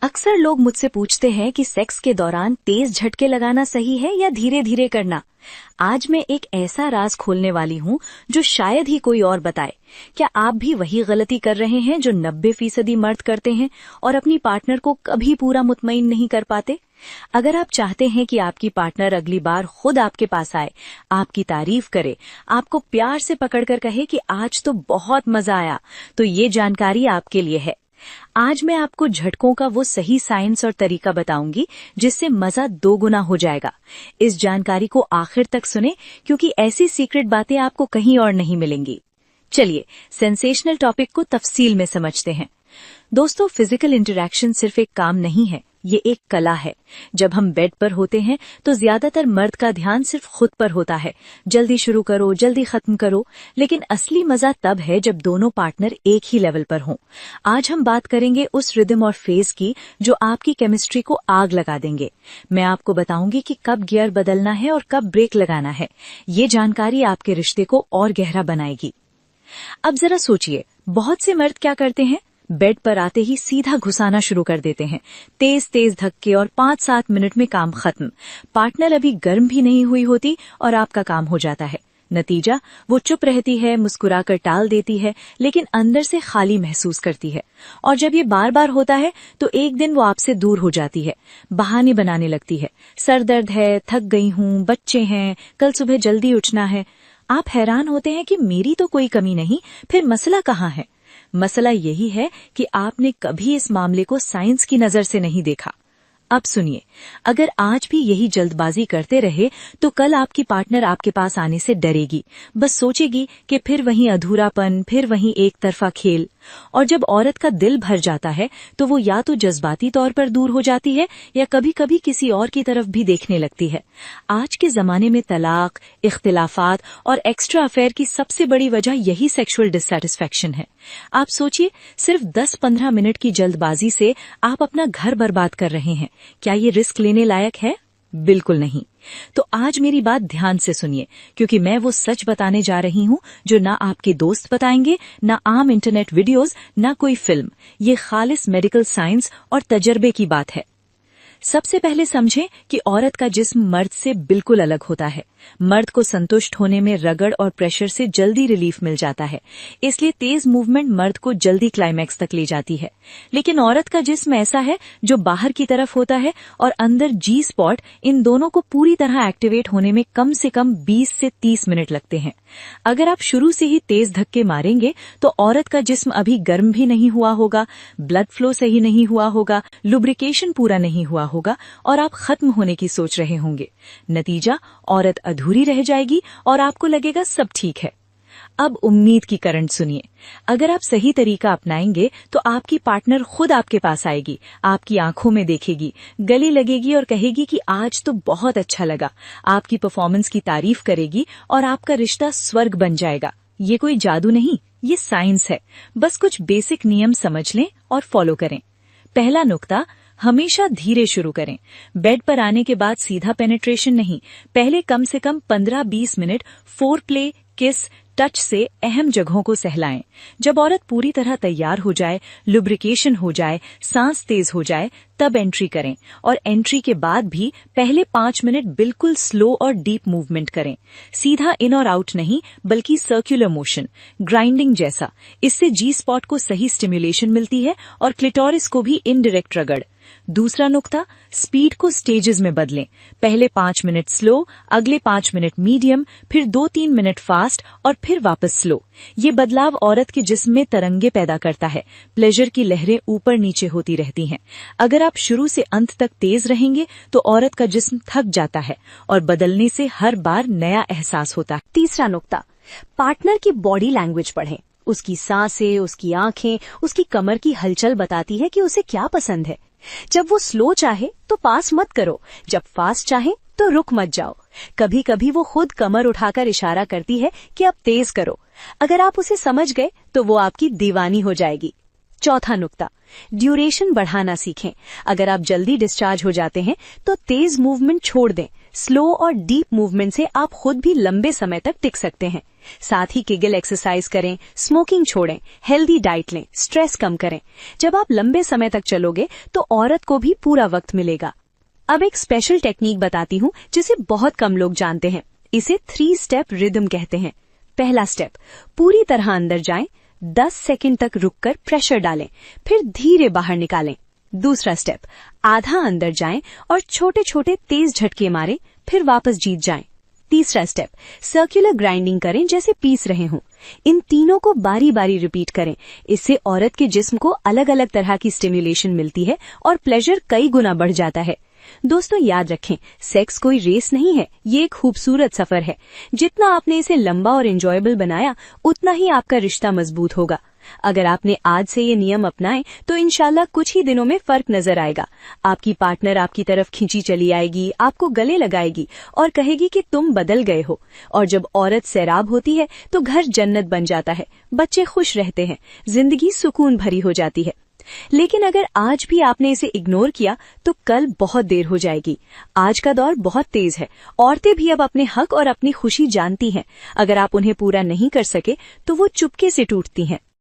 अक्सर लोग मुझसे पूछते हैं कि सेक्स के दौरान तेज झटके लगाना सही है या धीरे धीरे करना। आज मैं एक ऐसा राज खोलने वाली हूँ जो शायद ही कोई और बताए। क्या आप भी वही गलती कर रहे हैं जो 90% मर्द करते हैं और अपनी पार्टनर को कभी पूरा मुतमईन नहीं कर पाते? अगर आप चाहते हैं कि आपकी पार्टनर अगली बार खुद आपके पास आए, आपकी तारीफ करे, आपको प्यार से पकड़कर कहे कि आज तो बहुत मजा आया, तो ये जानकारी आपके लिए है। आज मैं आपको झटकों का वो सही साइंस और तरीका बताऊंगी जिससे मजा 2 गुना हो जाएगा। इस जानकारी को आखिर तक सुने क्योंकि ऐसी सीक्रेट बातें आपको कहीं और नहीं मिलेंगी। चलिए सेंसेशनल टॉपिक को तफसील में समझते हैं। दोस्तों, फिजिकल इंटरैक्शन सिर्फ एक काम नहीं है, ये एक कला है। जब हम बेड पर होते हैं तो ज्यादातर मर्द का ध्यान सिर्फ खुद पर होता है, जल्दी शुरू करो, जल्दी खत्म करो। लेकिन असली मजा तब है जब दोनों पार्टनर एक ही लेवल पर हों। आज हम बात करेंगे उस रिदम और फेज की जो आपकी केमिस्ट्री को आग लगा देंगे। मैं आपको बताऊंगी कि कब गियर बदलना है और कब ब्रेक लगाना है। ये जानकारी आपके रिश्ते को और गहरा बनाएगी। अब जरा सोचिए, बहुत से मर्द क्या करते हैं, बेड पर आते ही सीधा घुसाना शुरू कर देते हैं। तेज तेज धक्के और 5-7 मिनट में काम खत्म। पार्टनर अभी गर्म भी नहीं हुई होती और आपका काम हो जाता है। नतीजा, वो चुप रहती है, मुस्कुराकर टाल देती है, लेकिन अंदर से खाली महसूस करती है। और जब ये बार बार होता है तो एक दिन वो आपसे दूर हो जाती है, बहाने बनाने लगती है। सर दर्द है, थक गई हूँ, बच्चे हैं, कल सुबह जल्दी उठना है। आप हैरान होते हैं कि मेरी तो कोई कमी नहीं, फिर मसला कहाँ है? मसला यही है कि आपने कभी इस मामले को साइंस की नजर से नहीं देखा। अब सुनिए, अगर आज भी यही जल्दबाजी करते रहे तो कल आपकी पार्टनर आपके पास आने से डरेगी। बस सोचेगी कि फिर वहीं अधूरापन, फिर वहीं एक तरफा खेल। और जब औरत का दिल भर जाता है तो वो या तो जज्बाती तौर पर दूर हो जाती है या कभी कभी किसी और की तरफ भी देखने लगती है। आज के जमाने में तलाक, इख्तिलाफात और एक्स्ट्रा अफेयर की सबसे बड़ी वजह यही सेक्सुअल डिससैटिस्फैक्शन है। आप सोचिए, सिर्फ 10-15 मिनट की जल्दबाजी से आप अपना घर बर्बाद कर रहे हैं। क्या ये रिस्क लेने लायक है? बिल्कुल नहीं। तो आज मेरी बात ध्यान से सुनिए, क्योंकि मैं वो सच बताने जा रही हूँ जो ना आपके दोस्त बताएंगे, ना आम इंटरनेट वीडियोस, ना कोई फिल्म। ये खालिस मेडिकल साइंस और तजर्बे की बात है। सबसे पहले समझें कि औरत का जिस्म मर्द से बिल्कुल अलग होता है। मर्द को संतुष्ट होने में रगड़ और प्रेशर से जल्दी रिलीफ मिल जाता है, इसलिए तेज मूवमेंट मर्द को जल्दी क्लाइमैक्स तक ले जाती है। लेकिन औरत का जिस्म ऐसा है जो बाहर की तरफ होता है और अंदर जी स्पॉट, इन दोनों को पूरी तरह एक्टिवेट होने में कम से कम 20 से 30 मिनट लगते हैं। अगर आप शुरू से ही तेज धक्के मारेंगे तो औरत का जिस्म अभी गर्म भी नहीं हुआ होगा, ब्लड फ्लो सही नहीं हुआ होगा, लुब्रिकेशन पूरा नहीं हुआ होगा और आप खत्म होने की सोच रहे होंगे। नतीजा, औरत अधूरी रह जाएगी और आपको लगेगा सब ठीक है। अब उम्मीद की करंट सुनिए। अगर आप सही तरीका अपनाएंगे तो आपकी पार्टनर खुद आपके पास आएगी, आपकी आंखों में देखेगी, गले लगेगी और कहेगी कि आज तो बहुत अच्छा लगा। आपकी परफॉर्मेंस की तारीफ करेगी और आपका रिश्ता स्वर्ग बन जाएगा। ये कोई जादू नहीं, ये साइंस है। बस कुछ बेसिक नियम समझ लें और फॉलो करें। पहला नुक्ता, हमेशा धीरे शुरू करें। बेड पर आने के बाद सीधा पेनिट्रेशन नहीं, पहले कम से कम 15-20 मिनट फोर प्ले, किस, टच से अहम जगहों को सहलाएं। जब औरत पूरी तरह तैयार हो जाए, लुब्रिकेशन हो जाए, सांस तेज हो जाए, तब एंट्री करें। और एंट्री के बाद भी पहले 5 मिनट बिल्कुल स्लो और डीप मूवमेंट करें। सीधा इन और आउट नहीं, बल्कि सर्कुलर मोशन, ग्राइंडिंग जैसा। इससे जी स्पॉट को सही स्टिमुलेशन मिलती है और क्लिटोरिस को भी इनडायरेक्ट रगड़। दूसरा नुक्ता, स्पीड को स्टेजेस में बदलें। पहले 5 मिनट स्लो, अगले 5 मिनट मीडियम, फिर 2-3 मिनट फास्ट और फिर वापस स्लो। ये बदलाव औरत के जिस्म में तरंगे पैदा करता है, प्लेजर की लहरें ऊपर नीचे होती रहती हैं। अगर आप शुरू से अंत तक तेज रहेंगे तो औरत का जिस्म थक जाता है और बदलने से हर बार नया एहसास होता है। तीसरा नुक्ता, पार्टनर की बॉडी लैंग्वेज पढ़ें। उसकी सांसें, उसकी आंखें, उसकी कमर की हलचल बताती है कि उसे क्या पसंद है। जब वो स्लो चाहे तो पास मत करो, जब फास्ट चाहे तो रुक मत जाओ। कभी कभी वो खुद कमर उठाकर इशारा करती है कि अब तेज करो। अगर आप उसे समझ गए तो वो आपकी दीवानी हो जाएगी। चौथा नुक्ता, ड्यूरेशन बढ़ाना सीखें। अगर आप जल्दी डिस्चार्ज हो जाते हैं तो तेज मूवमेंट छोड़ दें, स्लो और डीप मूवमेंट से आप खुद भी लंबे समय तक टिक सकते हैं। साथ ही किगल एक्सरसाइज करें, स्मोकिंग छोड़ें, हेल्दी डाइट लें, स्ट्रेस कम करें। जब आप लंबे समय तक चलोगे तो औरत को भी पूरा वक्त मिलेगा। अब एक स्पेशल टेक्निक बताती हूँ जिसे बहुत कम लोग जानते हैं। इसे 3 स्टेप रिदम कहते हैं। पहला स्टेप, पूरी तरह अंदर जाएं, 10 सेकंड तक रुककर प्रेशर डालें, फिर धीरे बाहर निकालें। दूसरा स्टेप, आधा अंदर जाएं और छोटे छोटे तेज झटके मारें, फिर वापस जीत जाएं। तीसरा स्टेप, सर्कुलर ग्राइंडिंग करें जैसे पीस रहे हों। इन तीनों को बारी बारी रिपीट करें। इससे औरत के जिस्म को अलग अलग तरह की स्टिम्युलेशन मिलती है और प्लेजर कई गुना बढ़ जाता है। दोस्तों याद रखें, सेक्स कोई रेस नहीं है, ये एक खूबसूरत सफर है। जितना आपने इसे लंबा और एंजॉयबल बनाया, उतना ही आपका रिश्ता मजबूत होगा। अगर आपने आज से ये नियम अपनाए तो इंशाल्लाह कुछ ही दिनों में फर्क नजर आएगा। आपकी पार्टनर आपकी तरफ खींची चली आएगी, आपको गले लगाएगी और कहेगी कि तुम बदल गए हो। और जब औरत सैराब होती है तो घर जन्नत बन जाता है, बच्चे खुश रहते हैं, जिंदगी सुकून भरी हो जाती है। लेकिन अगर आज भी आपने इसे इग्नोर किया तो कल बहुत देर हो जाएगी। आज का दौर बहुत तेज है। औरतें भी अब अपने हक और अपनी खुशी जानती हैं। अगर आप उन्हें पूरा नहीं कर सके तो वो चुपके से टूटती हैं।